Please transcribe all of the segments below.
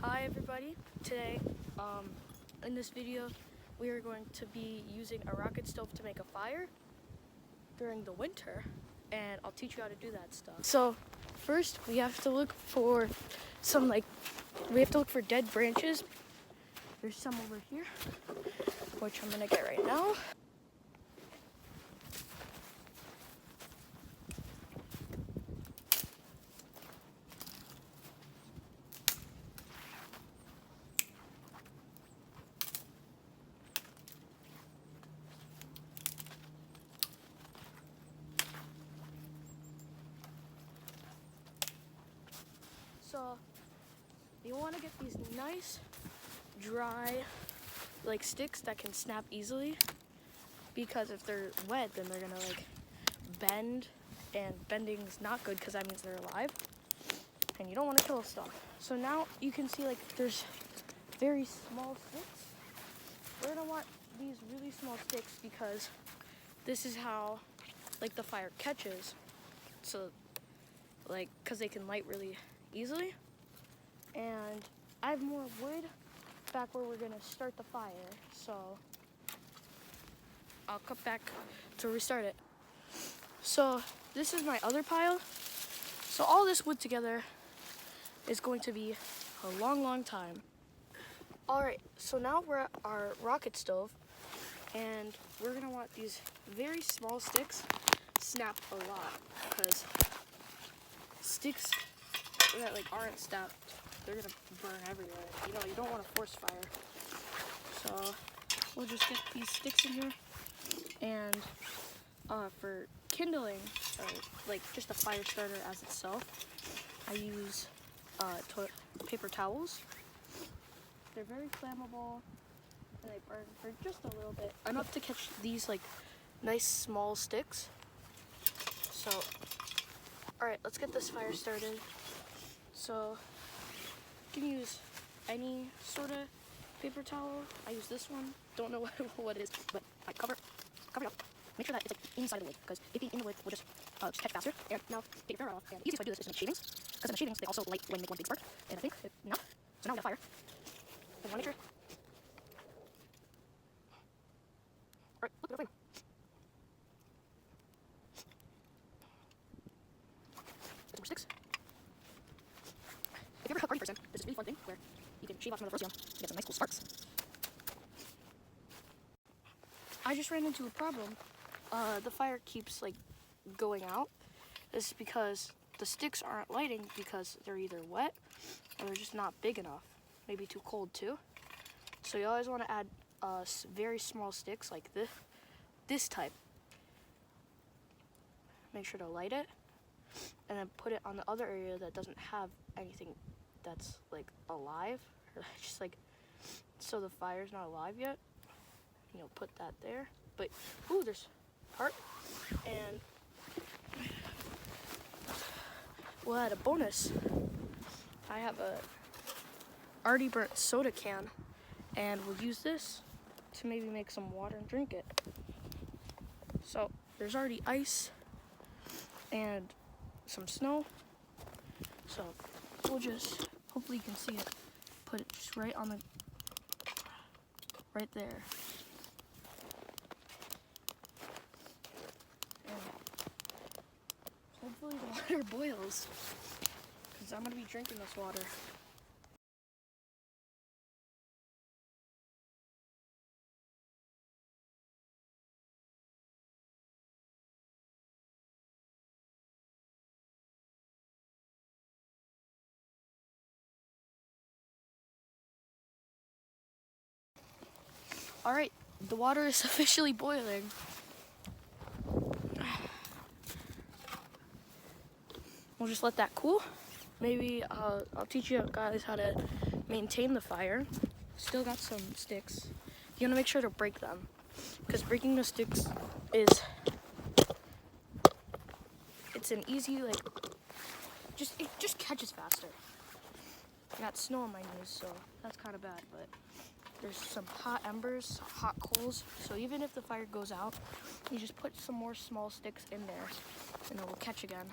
Hi everybody. Today, in this video, we are going to be using a rocket stove to make a fire during the winter, and I'll teach you how to do that stuff. So, first we have to look for dead branches. There's some over here, which I'm gonna get right now. So you want to get these nice, dry, sticks that can snap easily, because if they're wet, then they're gonna bend, and bending is not good because that means they're alive, and you don't want to kill stuff. So now you can see there's very small sticks. We're gonna want these really small sticks because this is how the fire catches. So because they can light really easily. And I have more wood back where we're gonna start the fire, so I'll cut back to restart it. So this is my other pile. So all this wood together is going to be a long time. All right, so now we're at our rocket stove, and we're gonna want these very small sticks snapped a lot, because sticks that aren't snapped, they're gonna burn everywhere. You don't want to force fire. So we'll just get these sticks in here, and for kindling, or just a fire starter as itself, I use paper towels. They're very flammable, and they burn for just a little bit, enough to catch these nice small sticks. So, all right, let's get this fire started. So you can use any sort of paper towel. I use this one. Don't know what it is, but I cover it up. Make sure that it's inside the lid, because if it's in the lid, we'll just catch faster. And now take your fire off. And the easiest way to do this is to make shavings, because in the shavings they also light when you make one big spark. And I think enough. So now we got fire. And want to make sure. All right, look at the flame. Get some more sticks. If you're ever a party person, this is a really fun thing where you can shave off some of the frozen and get some nice cool sparks. I just ran into a problem. The fire keeps going out. This is because the sticks aren't lighting because they're either wet or they're just not big enough. Maybe too cold too. So you always want to add very small sticks like this type. Make sure to light it, and then put it on the other area that doesn't have anything that's alive, or just so the fire's not alive yet. Put that there. But ooh, there's part, and we'll add a bonus. I have a already burnt soda can, and we'll use this to maybe make some water and drink it. So there's already ice and some snow, so we'll just, hopefully you can see it, put it just right there. And hopefully the water boils, because I'm going to be drinking this water. All right, the water is officially boiling. We'll just let that cool. Maybe I'll teach you guys how to maintain the fire. Still got some sticks. You gotta make sure to break them, because breaking the sticks it's an easy it just catches faster. I got snow on my knees, so that's kind of bad, but there's some hot embers, hot coals, so even if the fire goes out, you just put some more small sticks in there, and it will catch again.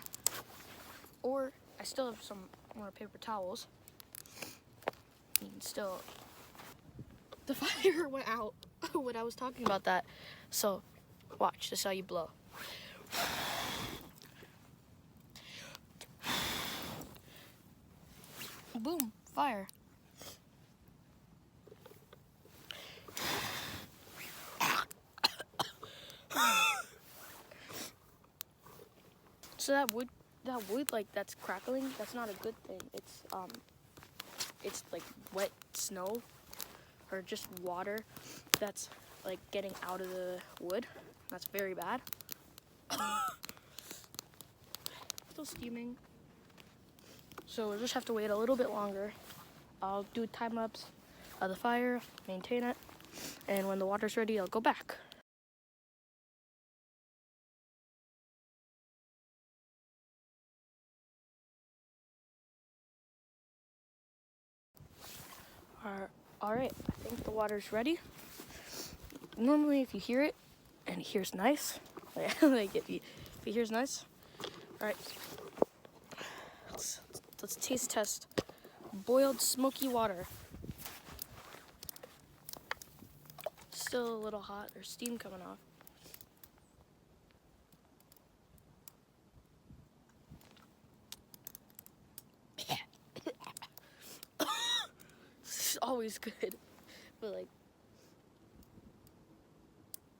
Or I still have some more paper towels. mean, still, the fire went out when I was talking about that. So, watch, this is how you blow. Boom, fire. So that wood like that's crackling, that's not a good thing. It's like wet snow or just water that's like getting out of the wood. That's very bad. Still steaming. So we'll just have to wait a little bit longer. I'll do a time lapse of the fire, maintain it, and when the water's ready, I'll go back. All right, I think the water's ready. Normally, if you hear it, and it hears nice, like if it hears nice. All right, let's taste test boiled smoky water. Still a little hot. There's steam coming off. This is always good, but like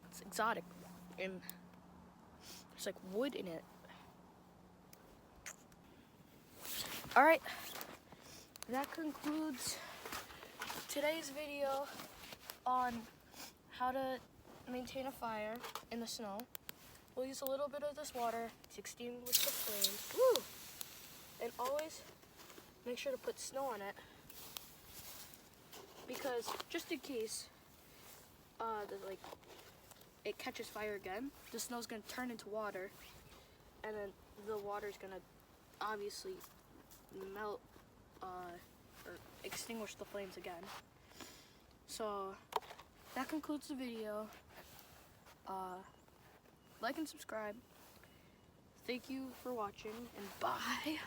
it's exotic, and there's like wood in it. All right, that concludes today's video on how to maintain a fire in the snow. We'll use a little bit of this water to extinguish the flames. Woo! And always make sure to put snow on it, because just in case it catches fire again, the snow's gonna turn into water, and then the water's gonna obviously melt or extinguish the flames again. So that concludes the video. Like and subscribe. Thank you for watching, and bye.